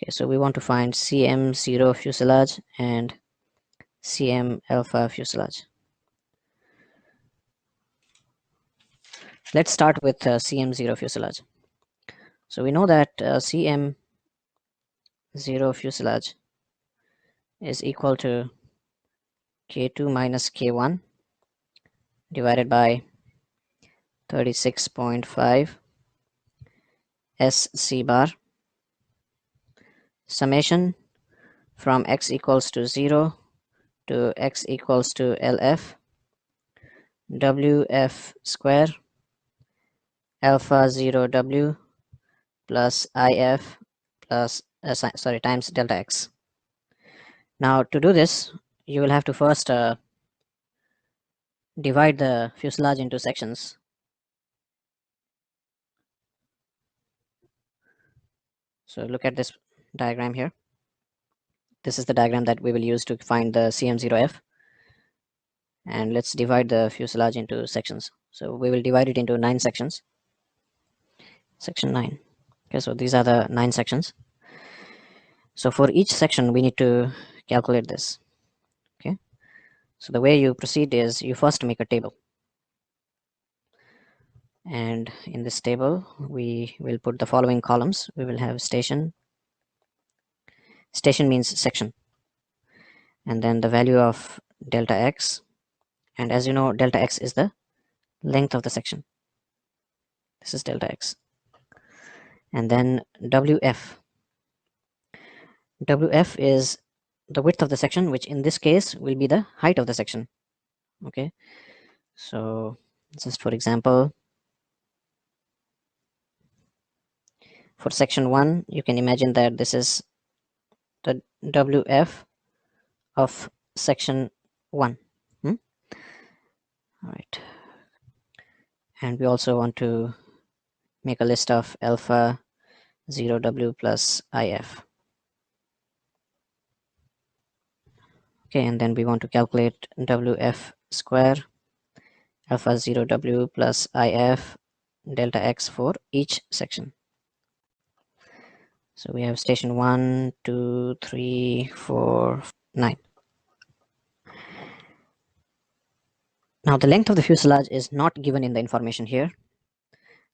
Okay, so we want to find CM0 fuselage and CM alpha fuselage. Let's start with CM0 fuselage. So we know that CM0 fuselage is equal to K2 minus K1 divided by 36.5 SC bar summation from x equals to 0 to x equals to LF WF square alpha 0 W plus IF plus times delta x. Now to do this, you will have to first divide the fuselage into sections. So look at this diagram here. This is the diagram that we will use to find the CM0F. And let's divide the fuselage into sections. So we will divide it into 9 sections. Section 9. Okay, so these are the 9 sections. So for each section, we need to calculate this. Okay. So the way you proceed is you first make a table. And in this table, we will put the following columns. We will have station. Station means section. And then the value of delta x. And as you know, delta x is the length of the section. This is delta x. And then WF. WF is the width of the section, which in this case will be the height of the section. Okay. So just for example, for section 1, you can imagine that this is the WF of section 1. All right. And we also want to make a list of alpha 0W plus IF. Okay, and then we want to calculate WF square alpha 0W plus IF delta x for each section. So we have station 1, 2, 3, 4, 9. Now the length of the fuselage is not given in the information here.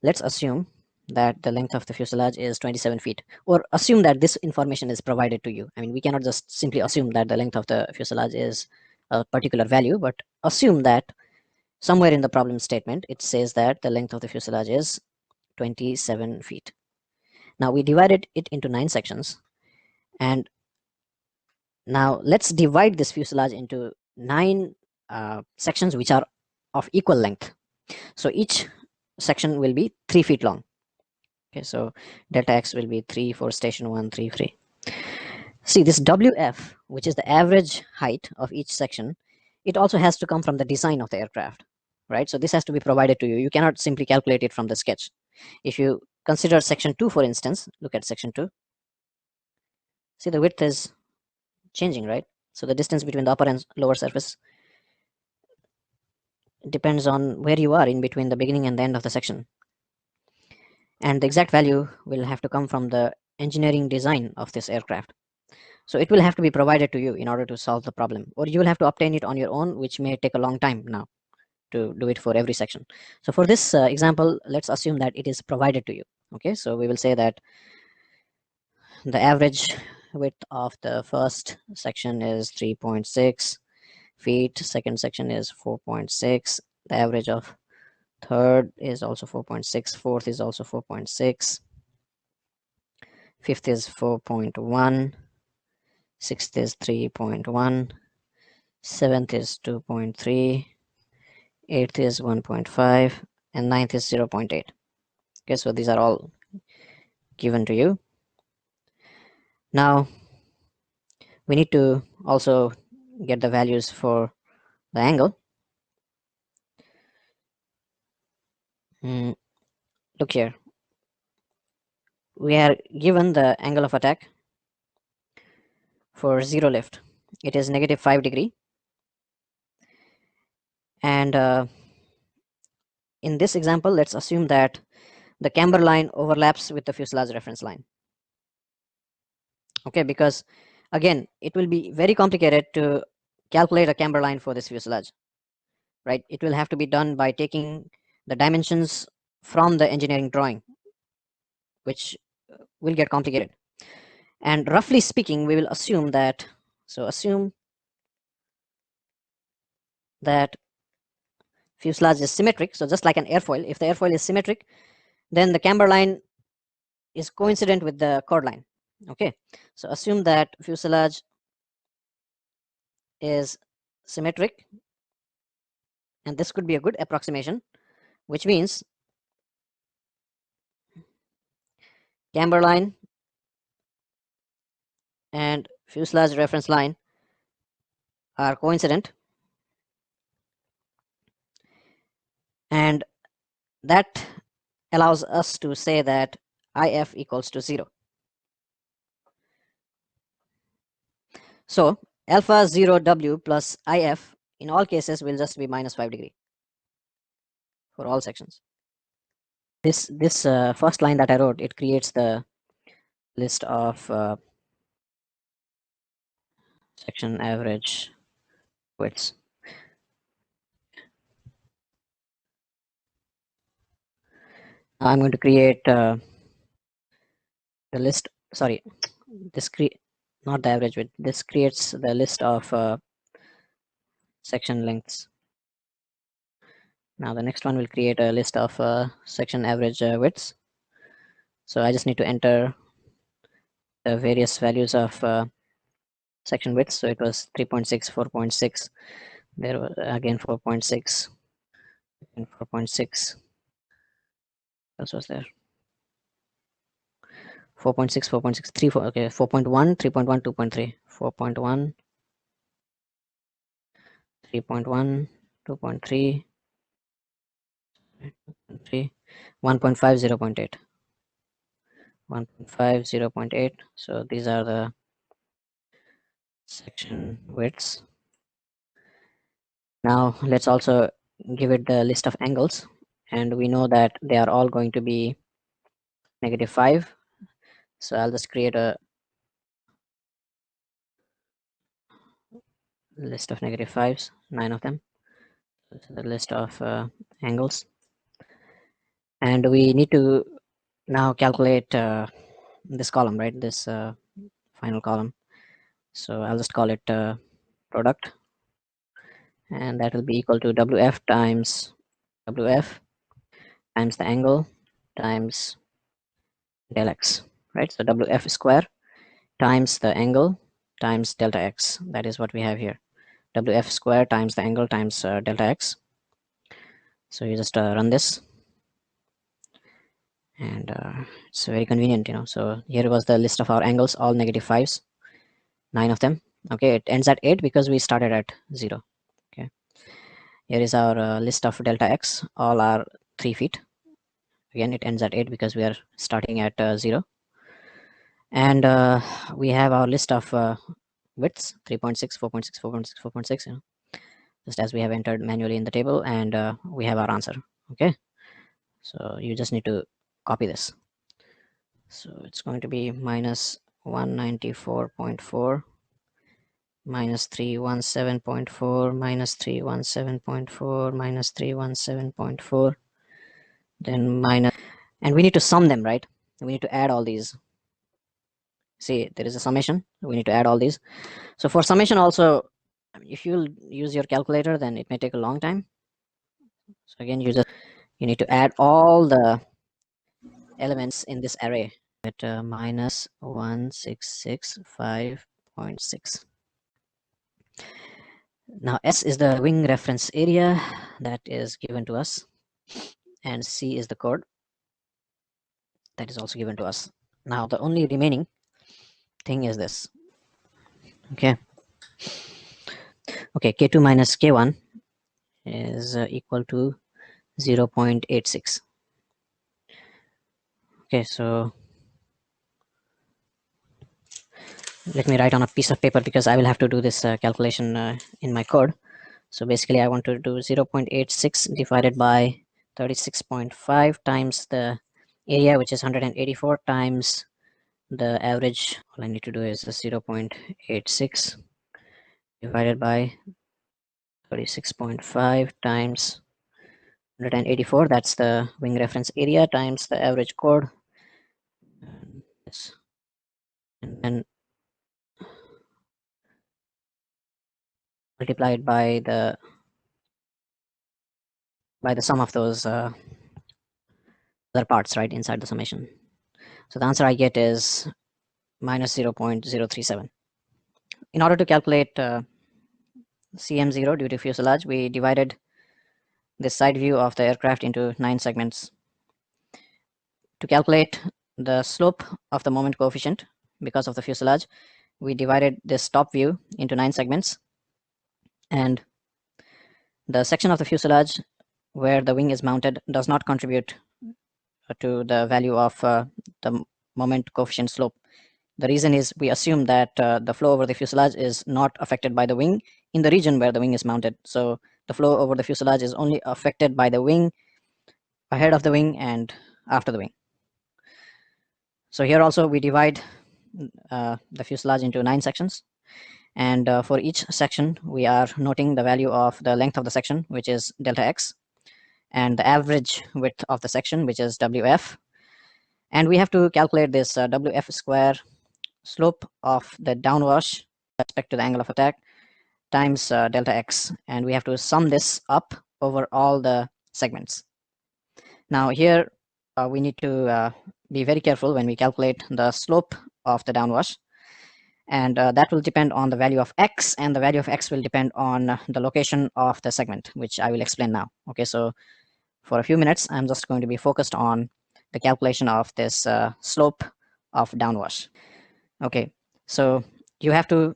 Let's assume that the length of the fuselage is 27 feet, or assume that this information is provided to you. I mean, we cannot just simply assume that the length of the fuselage is a particular value, but assume that somewhere in the problem statement it says that the length of the fuselage is 27 feet. Now we divided it into 9 sections, and now let's divide this fuselage into 9 sections which are of equal length. So each section will be 3 feet long. Okay, so delta x will be 3 for station 1, 3, 3. See, this WF, which is the average height of each section, it also has to come from the design of the aircraft, right? So this has to be provided to you. You cannot simply calculate it from the sketch. If you consider section 2, for instance, look at section 2. See, the width is changing, right? So the distance between the upper and lower surface depends on where you are in between the beginning and the end of the section. And the exact value will have to come from the engineering design of this aircraft. So it will have to be provided to you in order to solve the problem, or you will have to obtain it on your own, which may take a long time now to do it for every section. So for this example, let's assume that it is provided to you. Okay, so we will say that the average width of the first section is 3.6 feet, second section is 4.6, the average of third is also 4.6, fourth is also 4.6, fifth is 4.1, sixth is 3.1, seventh is 2.3, eighth is 1.5, and ninth is 0.8. Okay, so these are all given to you. Now we need to also get the values for the angle. Look here, we are given the angle of attack for 0 lift. It is -5 degree, and in this example, let's assume that the camber line overlaps with the fuselage reference line. Okay, because again, it will be very complicated to calculate a camber line for this fuselage, right? It will have to be done by taking the dimensions from the engineering drawing, which will get complicated. And roughly speaking, we will assume that, so assume that fuselage is symmetric. So just like an airfoil, if the airfoil is symmetric, then the camber line is coincident with the chord line. Okay, so assume that fuselage is symmetric, and this could be a good approximation, which means camber line and fuselage reference line are coincident, and that allows us to say that if equals to 0. So alpha 0w plus if in all cases will just be minus 5 degree for all sections. This first line that I wrote, it creates the list of section average widths. I'm going to create the list. Sorry, this not the average width. This creates the list of section lengths. Now the next one will create a list of section average widths. So I just need to enter the various values of section width. So it was 3.6, 4.6. There was again 4.6 and 4.6. What else was there? 4.6, 4.6, 3, 4, okay, 4.1, 3.1, 2.3, 4.1, 3.1, 2.3, 3, 1.5, 0.8, 1.5, 0.8. So these are the section widths. Now let's also give it the list of angles, and we know that they are all going to be -5. So I'll just create a list of -5s, 9 of them. This is the list of angles, and we need to now calculate this column, right? This final column. So I'll just call it product, and that will be equal to WF times WF times the angle times del x, right? So WF square times the angle times delta x. That is what we have here. WF square times the angle times delta x. So you just run this, and it's very convenient, So here was the list of our angles, all -5s, 9 of them. Okay, it ends at 8 because we started at 0. Okay, here is our list of delta x, all are 3 feet. Again, it ends at 8 because we are starting at 0. And we have our list of widths, 3.6, 4.6, 4.6, 4.6, just as we have entered manually in the table, and we have our answer. Okay, so you just need to copy this. So it's going to be minus 194.4 minus 317.4 minus 317.4 minus 317.4, then minus, and we need to sum them, right? We need to add all these. See, there is a summation. We need to add all these. So for summation also, if you use your calculator, then it may take a long time. So again, you need to add all the elements in this array at minus 1665.6. Now S is the wing reference area that is given to us, and C is the chord that is also given to us. Now the only remaining thing is this. Okay, K2 minus K1 is equal to 0.86. Okay, so let me write on a piece of paper because I will have to do this calculation in my code. So basically I want to do 0.86 divided by 36.5 times the area, which is 184, times the average, all I need to do is 0.86 divided by 36.5 times 184. That's the wing reference area times the average chord. And then multiplied by the sum of those other parts right inside the summation. So the answer I get is minus 0.037. In order to calculate CM0 due to fuselage, we divided this side view of the aircraft into 9 segments. To calculate the slope of the moment coefficient because of the fuselage, we divided this top view into 9 segments, and the section of the fuselage where the wing is mounted does not contribute to the value of the moment coefficient slope. The reason is we assume that the flow over the fuselage is not affected by the wing in the region where the wing is mounted. So the flow over the fuselage is only affected by the wing, ahead of the wing, and after the wing. So here also we divide the fuselage into 9 sections, and for each section we are noting the value of the length of the section, which is delta x, and the average width of the section, which is wf, and we have to calculate this wf square slope of the downwash with respect to the angle of attack times delta x, and we have to sum this up over all the segments. Now here we need to be very careful when we calculate the slope of the downwash, and that will depend on the value of x, and the value of x will depend on the location of the segment, which I will explain now. Okay, so for a few minutes I'm just going to be focused on the calculation of this slope of downwash. Okay, so you have to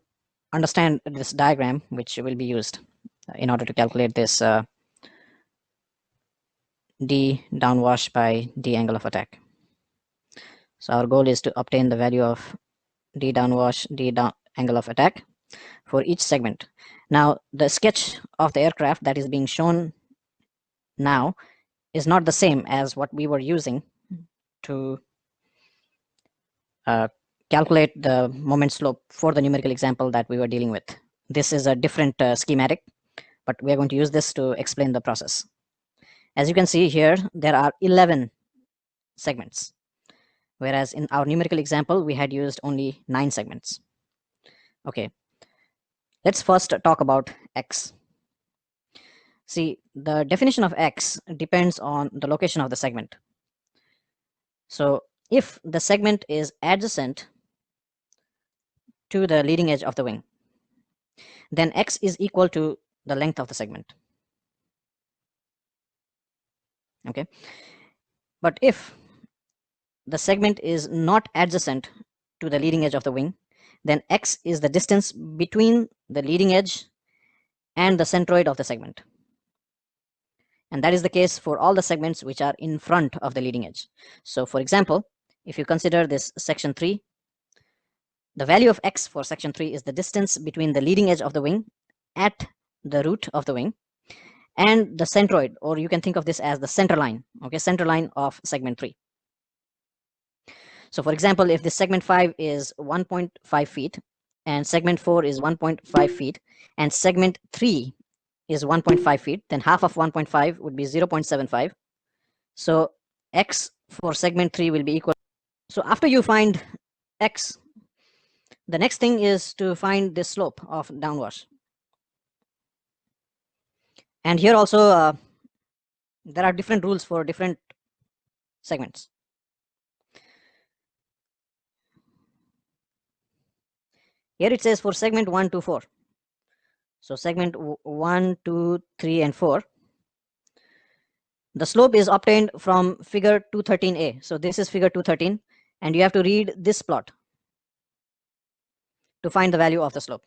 understand this diagram which will be used in order to calculate this d downwash by d angle of attack. So our goal is to obtain the value of d downwash, angle of attack for each segment. Now the sketch of the aircraft that is being shown now is not the same as what we were using to calculate the moment slope for the numerical example that we were dealing with. This is a different schematic, but we are going to use this to explain the process. As you can see here, there are 11 segments, whereas in our numerical example we had used only 9 segments. Okay, let's first talk about x. See, the definition of x depends on the location of the segment. So if the segment is adjacent to the leading edge of the wing, then x is equal to the length of the segment. Okay, but if the segment is not adjacent to the leading edge of the wing, then x is the distance between the leading edge and the centroid of the segment. And that is the case for all the segments which are in front of the leading edge. So for example, if you consider this section 3, the value of x for section 3 is the distance between the leading edge of the wing at the root of the wing and the centroid, or you can think of this as the center line, okay, center line of segment 3. So for example, if this segment 5 is 1.5 feet and segment 4 is 1.5 feet and segment 3 is 1.5 feet, then half of 1.5 would be 0.75. So x for segment 3 will be equal. So after you find x, the next thing is to find the slope of downwash. And here also there are different rules for different segments. Here it says for segment 1 to 4. So segment 1, 2, 3, and 4. The slope is obtained from figure 213a. So this is figure 213, and you have to read this plot to find the value of the slope.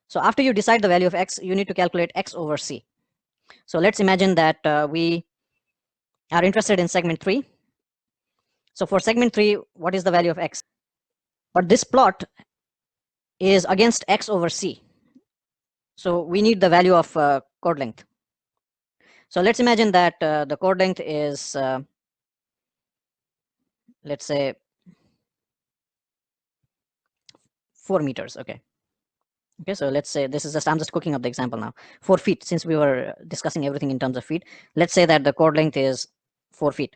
So after you decide the value of x, you need to calculate x over c. So let's imagine that we are interested in segment 3. So for segment 3, what is the value of x? But this plot is against x over c. So we need the value of chord length. So let's imagine that the chord length is, let's say, 4 meters. Okay, so let's say this is just, I'm just cooking up the example now. 4 feet, since we were discussing everything in terms of feet, let's say that the chord length is 4 feet.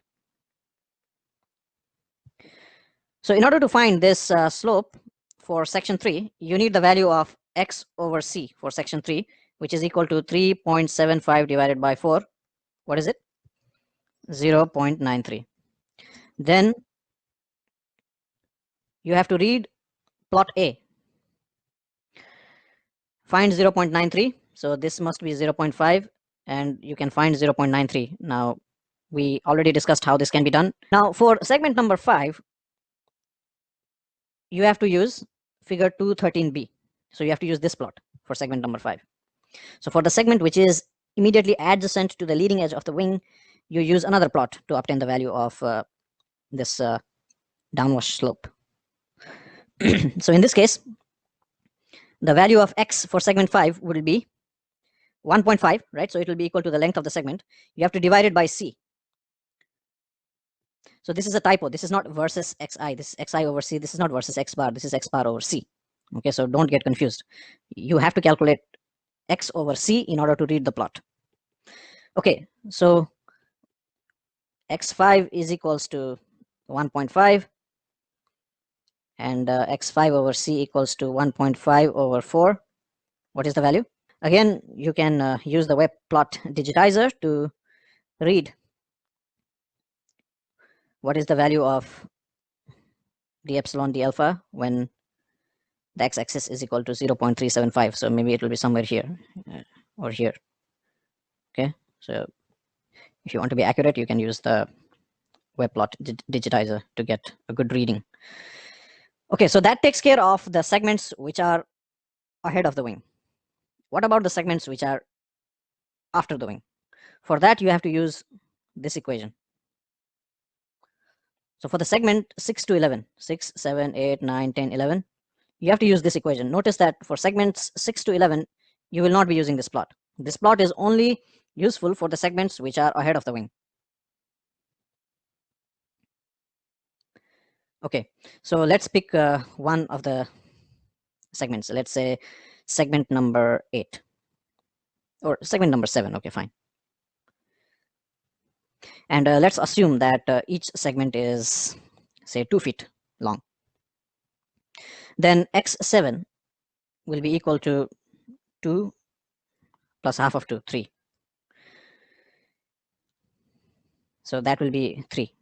So in order to find this slope for section 3, you need the value of x over c for section 3, which is equal to 3.75 divided by 4. What is it? 0.93. Then you have to read plot A. Find 0.93. So this must be 0.5, and you can find 0.93. Now, we already discussed how this can be done. Now, for segment number 5, you have to use figure 213b. So you have to use this plot for segment number 5. So for the segment which is immediately adjacent to the leading edge of the wing, you use another plot to obtain the value of this downwash slope. So in this case, the value of x for segment 5 will be 1.5, right? So it will be equal to the length of the segment. You have to divide it by c. So this is a typo. This is not versus xi. This is xi over c. This is not versus x bar. This is x bar over c. Okay, so don't get confused. You have to calculate x over c in order to read the plot. Okay, so x5 is equals to 1.5, and x5 over c equals to 1.5 over 4. What is the value? Again, you can use the web plot digitizer to read what is the value of d epsilon d alpha when the x-axis is equal to 0.375. So maybe it will be somewhere here or here. Okay, so if you want to be accurate, you can use the web plot digitizer to get a good reading. Okay, so that takes care of the segments which are ahead of the wing. What about the segments which are after the wing? For that, you have to use this equation. So for the segment 6 to 11, 6, 7, 8, 9, 10, 11, you have to use this equation. Notice that for segments 6 to 11, you will not be using this plot. This plot is only useful for the segments which are ahead of the wing. Okay, so let's pick one of the segments. Let's say segment number 8 or segment number 7. Okay, fine. And let's assume that each segment is, say, 2 feet long. Then x7 will be equal to 2 plus half of 2, 3. So that will be 3.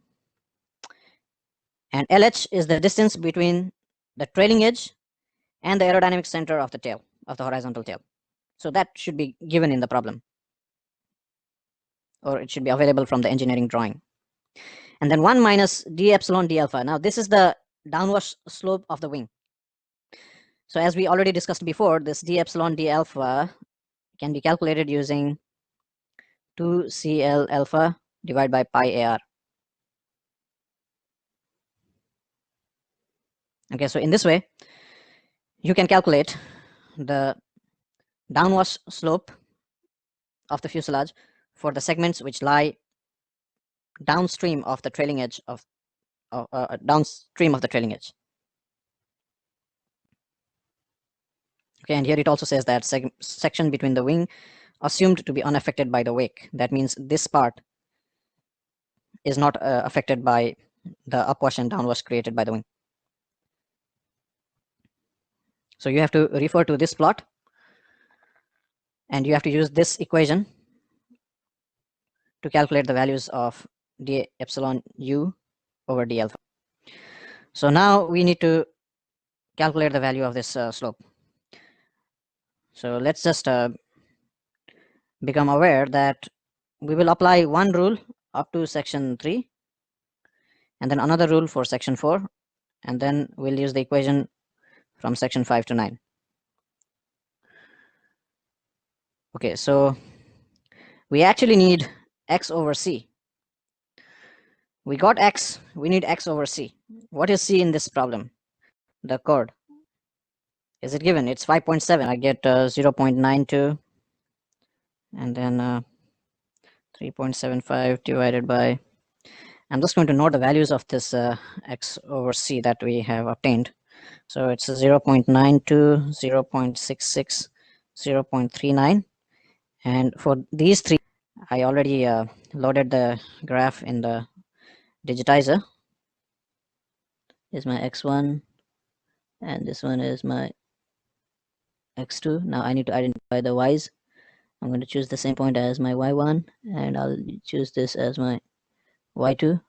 And LH is the distance between the trailing edge and the aerodynamic center of the tail, of the horizontal tail. So that should be given in the problem, or it should be available from the engineering drawing. And then 1 minus d epsilon d alpha. Now this is the downwash slope of the wing. So as we already discussed before, this d epsilon d alpha can be calculated using 2cl alpha divided by pi ar. Okay, so in this way, you can calculate the downwash slope of the fuselage for the segments which lie downstream of the trailing edge of downstream of the trailing edge. Okay, and here it also says that section between the wing assumed to be unaffected by the wake. That means this part is not affected by the upwash and downwash created by the wing. So you have to refer to this plot, and you have to use this equation to calculate the values of d epsilon u over d alpha. So now we need to calculate the value of this slope. So let's just become aware that we will apply one rule up to section 3, and then another rule for section 4, and then we'll use the equation from section 5 to 9. Okay, so we actually need x over c. We got x, we need x over c. What is c in this problem? The chord. Is it given? It's 5.7. I get 0.92, and then 3.75 divided by, I'm just going to note the values of this x over c that we have obtained. So it's 0.92, 0.66, 0.39. And for these three, I already loaded the graph in the digitizer. Is my x1, and this one is my x2. Now I need to identify the y's. I'm going to choose the same point as my y1, and I'll choose this as my y2.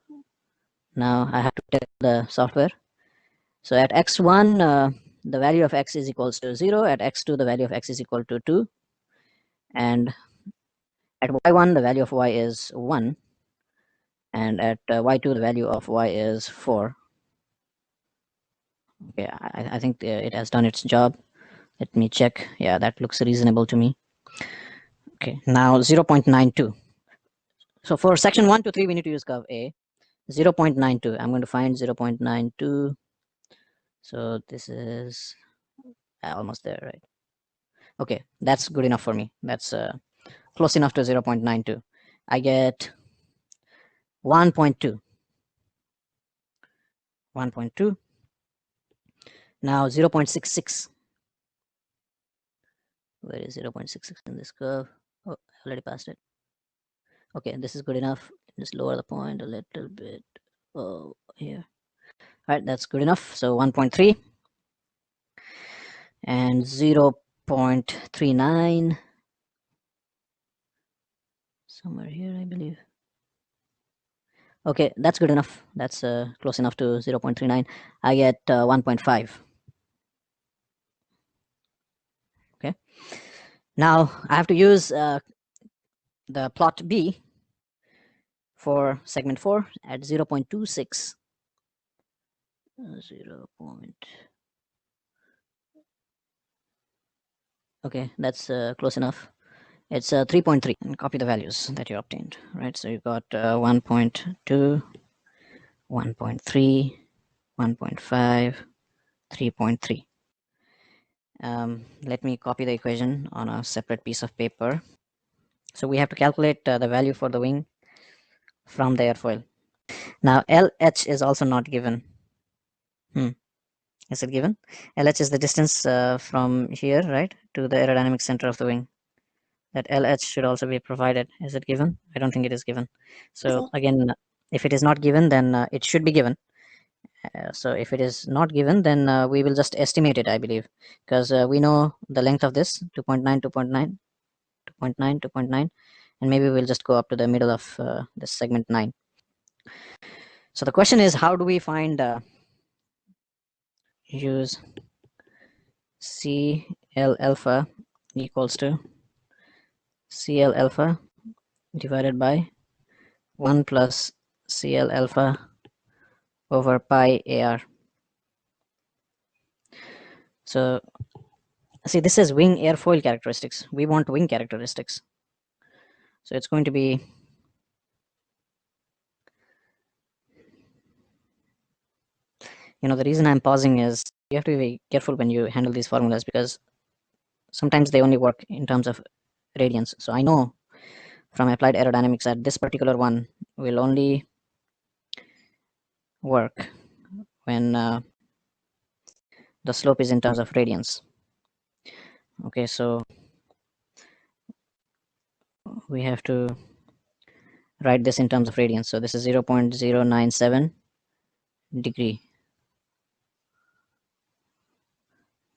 Now I have to test the software. So at x1, the value of x is equals to 0. At x2, the value of x is equal to 2. And at y1, the value of y is 1. And at y2, the value of y is 4. Okay, I think it has done its job. Let me check. Yeah, that looks reasonable to me. Okay, now 0.92. So for section 1 to 3, we need to use curve A. 0.92. I'm going to find 0.92. So this is almost there, right? Okay, that's good enough for me. That's close enough to 0.92. I get 1.2. 1.2. Now 0.66. Where is 0.66 in this curve? Oh, I already passed it. Okay, this is good enough. Just lower the point a little bit. Oh, here. All right, that's good enough. So 1.3 and 0.39. Somewhere here, I believe. Okay, that's good enough. That's close enough to 0.39. I get 1.5. Okay. Now I have to use the plot B for segment 4 at 0.26. 0. Okay, that's close enough. It's 3.3, and copy the values that you obtained, right? So you got 1.2, 1.3, 1.5, 3.3. Let me copy the equation on a separate piece of paper. So we have to calculate the value for the wing from the airfoil. Now LH is also not given. Is it given? LH is the distance from here, right, to the aerodynamic center of the wing. That LH should also be provided. Is it given? I don't think it is given. So again, if it is not given, then it should be given. So if it is not given, then we will just estimate it, I believe, because we know the length of this 2.9, 2.9, 2.9, 2.9, and maybe we'll just go up to the middle of this segment 9. So the question is, how do we find use CL alpha equals to CL alpha divided by 1 plus CL alpha over pi AR. So see, this is wing airfoil characteristics. We want wing characteristics. So it's going to be the reason I'm pausing is you have to be careful when you handle these formulas, because sometimes they only work in terms of radians. So I know from applied aerodynamics that this particular one will only work when the slope is in terms of radians. Okay, so we have to write this in terms of radians. So this is 0.097 degree.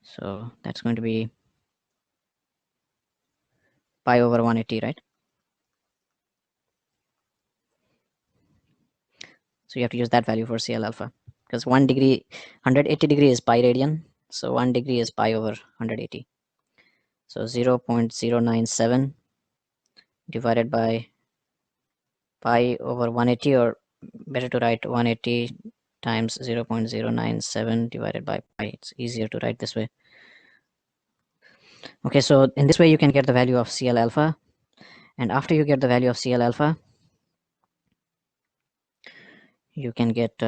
So that's going to be pi over 180, right? So you have to use that value for CL alpha, because 1 degree, 180 degree is pi radian. So 1 degree is pi over 180. So 0.097 divided by pi over 180, or better to write 180 times 0.097 divided by pi. It's easier to write this way. Okay, so in this way you can get the value of CL alpha, and after you get the value of CL alpha, you can get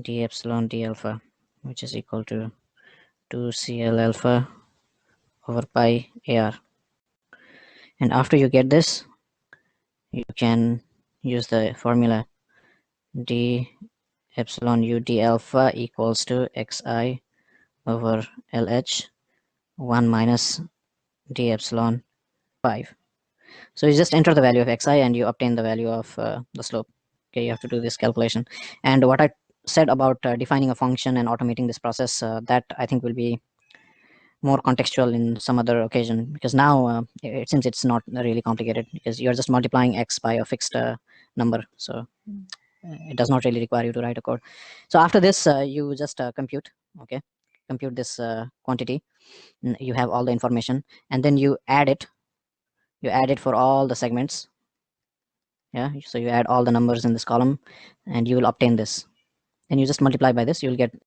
d epsilon d alpha, which is equal to 2CL alpha over pi AR. And after you get this, you can use the formula d epsilon u d alpha equals to xi over lh 1 minus d epsilon 5. So you just enter the value of xi and you obtain the value of the slope. Okay, you have to do this calculation. And what I said about defining a function and automating this process, that I think will be more contextual in some other occasion, because now since it's not really complicated, because you're just multiplying x by a fixed number, so it does not really require you to write a code. So after this, you just compute. Okay, compute this quantity. You have all the information, and then you add it. You add it for all the segments. Yeah, so you add all the numbers in this column, and you will obtain this. And you just multiply by this. You will get